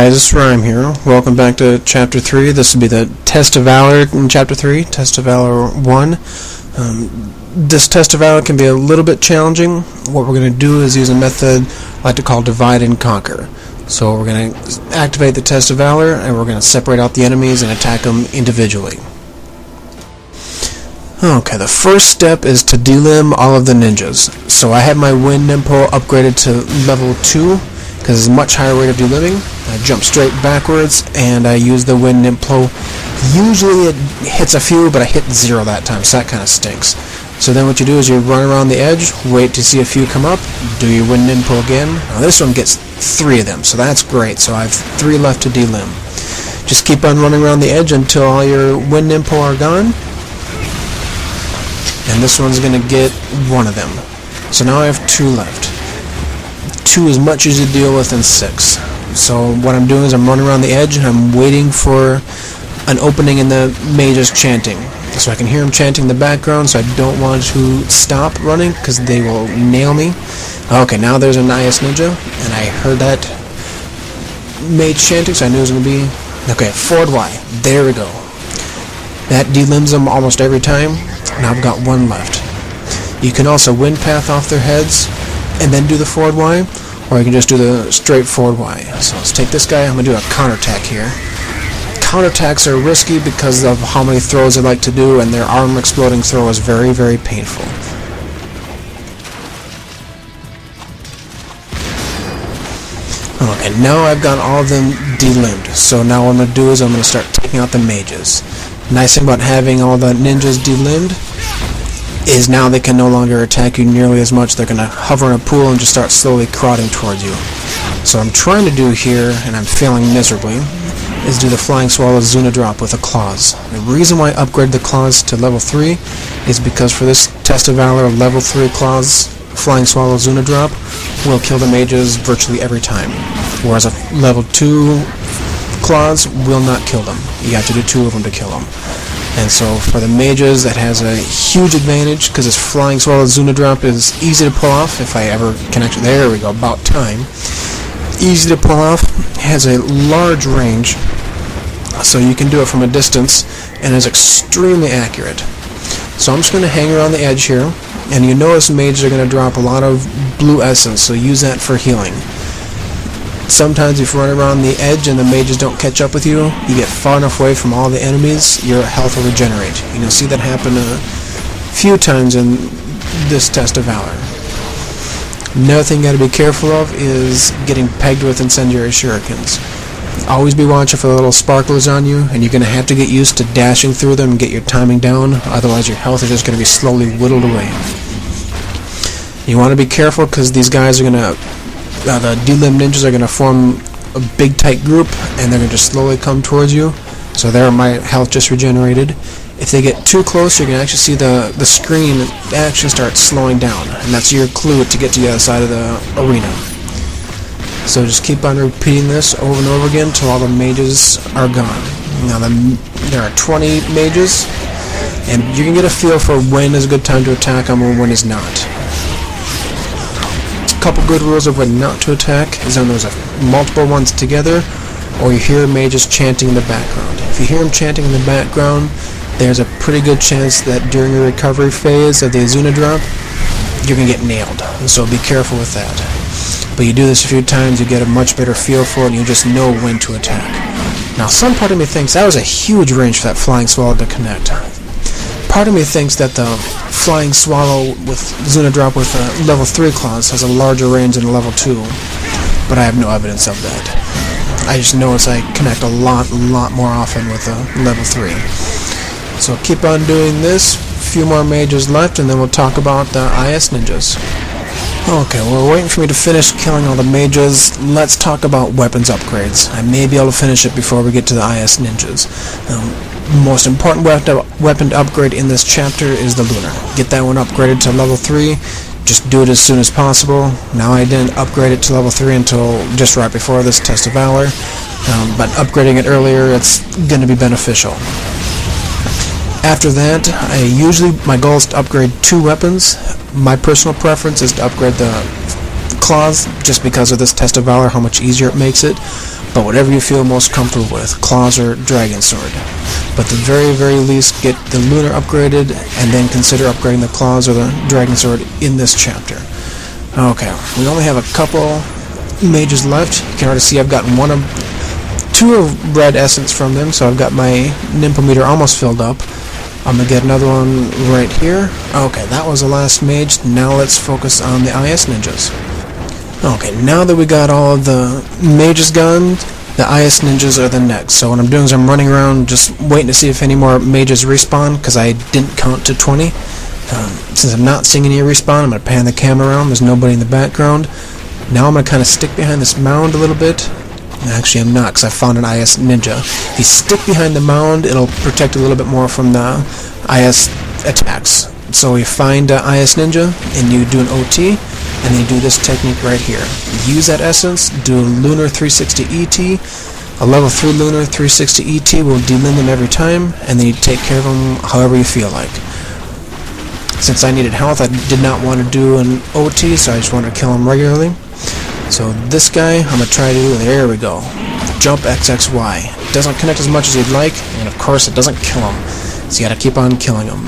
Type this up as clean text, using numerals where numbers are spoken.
guys, it's Reim here. Welcome back to Chapter 3. This will be the Test of Valor in Chapter 3, Test of Valor 1. This Test of Valor can be a little bit challenging. What we're going to do is use a method I like to call Divide and Conquer. So we're going to activate the Test of Valor, and we're going to separate out the enemies and attack them individually. Okay, the first step is to delimb all of the ninjas. So I have my wind nimpo upgraded to level 2, because it's a much higher rate of delimbing. I jump straight backwards, and I use the wind nimpo. Usually it hits a few, but I hit 0 that time, so that kind of stinks. So then what you do is you run around the edge, wait to see a few come up, do your wind nimpo again. Now this one gets 3 of them, so that's great. So I have 3 left to delimb. Just keep on running around the edge until all your wind nimpo are gone. And this one's going to get 1 of them. So now I have 2 left. 2 is much easier to deal with than 6. So what I'm doing is I'm running around the edge and I'm waiting for an opening in the mages chanting. So I can hear them chanting in the background, so I don't want to stop running because they will nail me. Okay, now there's an IS ninja, and I heard that mage chanting, so I knew it was going to be... Okay, forward Y. There we go. That delimbs them almost every time. Now I've got 1 left. You can also wind path off their heads and then do the forward Y, or you can just do the straight forward Y. So let's take this guy. I'm going to do a counterattack here. Counterattacks are risky because of how many throws they like to do, and their arm exploding throw is very, very painful. Okay, now I've got all of them delimbed. So now what I'm going to do is I'm going to start taking out the mages. Nice thing about having all the ninjas delimbed is now they can no longer attack you nearly as much. They're going to hover in a pool and just start slowly crowding towards you. So what I'm trying to do here, and I'm failing miserably, is do the Flying Swallow Zuna drop with a claws. The reason why I upgraded the claws to level 3 is because for this Test of Valor, level 3 claws, Flying Swallow Zuna drop will kill the mages virtually every time. Whereas a level 2 claws will not kill them. You have to do 2 of them to kill them. And so for the mages, that has a huge advantage because this Flying Swallow Zuna drop is easy to pull off. If I ever can actually... There we go, about time. Easy to pull off, has a large range, so you can do it from a distance, and is extremely accurate. So I'm just going to hang around the edge here, and you notice mages are going to drop a lot of blue essence, so use that for healing. Sometimes if you run around the edge and the mages don't catch up with you, you get far enough away from all the enemies, your health will regenerate. And you'll see that happen a few times in this Test of Valor. Another thing you got to be careful of is getting pegged with incendiary shurikens. Always be watching for the little sparklers on you, and you're going to have to get used to dashing through them and get your timing down, otherwise your health is just going to be slowly whittled away. You want to be careful because these guys are going to... the delimb ninjas are going to form a big tight group, and they're going to just slowly come towards you. So there, my health just regenerated. If they get too close, you can actually see the screen actually start slowing down, and that's your clue to get to the other side of the arena. So just keep on repeating this over and over again until all the mages are gone. Now there are 20 mages, and you can get a feel for when is a good time to attack them and when is not. A couple good rules of when not to attack is when there's multiple ones together, or you hear mages chanting in the background. If you hear them chanting in the background, there's a pretty good chance that during your recovery phase of the Zuna drop, you're going to get nailed. So be careful with that. But you do this a few times, you get a much better feel for it, and you just know when to attack. Now, some part of me thinks that was a huge range for that Flying Swallow to connect. Part of me thinks that the Flying Swallow with Zuna drop with level 3 claws has a larger range than a level 2, but I have no evidence of that. I just notice I connect a lot more often with level 3. So keep on doing this. A few more mages left, and then we'll talk about the IS ninjas. Okay, well, we're waiting for me to finish killing all the mages. Let's talk about weapons upgrades. I may be able to finish it before we get to the IS ninjas. Most important weapon upgrade in this chapter is the Lunar. Get that one upgraded to level 3. Just do it as soon as possible. Now I didn't upgrade it to level 3 until just right before this Test of Valor, but upgrading it earlier, it's going to be beneficial. After that, my goal is to upgrade 2 weapons. My personal preference is to upgrade the claws, just because of this test of Valor, how much easier it makes it. But whatever you feel most comfortable with, claws or dragon sword. But the very least, get the lunar upgraded, and then consider upgrading the claws or the dragon sword in this chapter. Okay, we only have a couple mages left. You can already see I've gotten two of red essence from them, so I've got my Nymphometer almost filled up. I'm going to get another one right here. Okay, that was the last mage. Now let's focus on the IS ninjas. Okay, now that we got all of the mages gone, the IS ninjas are the next. So what I'm doing is I'm running around just waiting to see if any more mages respawn, because I didn't count to 20. Since I'm not seeing any respawn, I'm going to pan the camera around. There's nobody in the background. Now I'm going to kind of stick behind this mound a little bit. Actually, I'm not, because I found an IS ninja. If you stick behind the mound, it'll protect a little bit more from the IS attacks. So you find IS ninja, and you do an OT, and then you do this technique right here. Use that essence, do a lunar 360 ET. A level 3 lunar 360 ET will delimb them every time, and then you take care of them however you feel like. Since I needed health, I did not want to do an OT, so I just wanted to kill him regularly. So this guy, I'm going to try to do, there we go, jump XXY. It doesn't connect as much as you'd like, and of course it doesn't kill him. So you got to keep on killing him.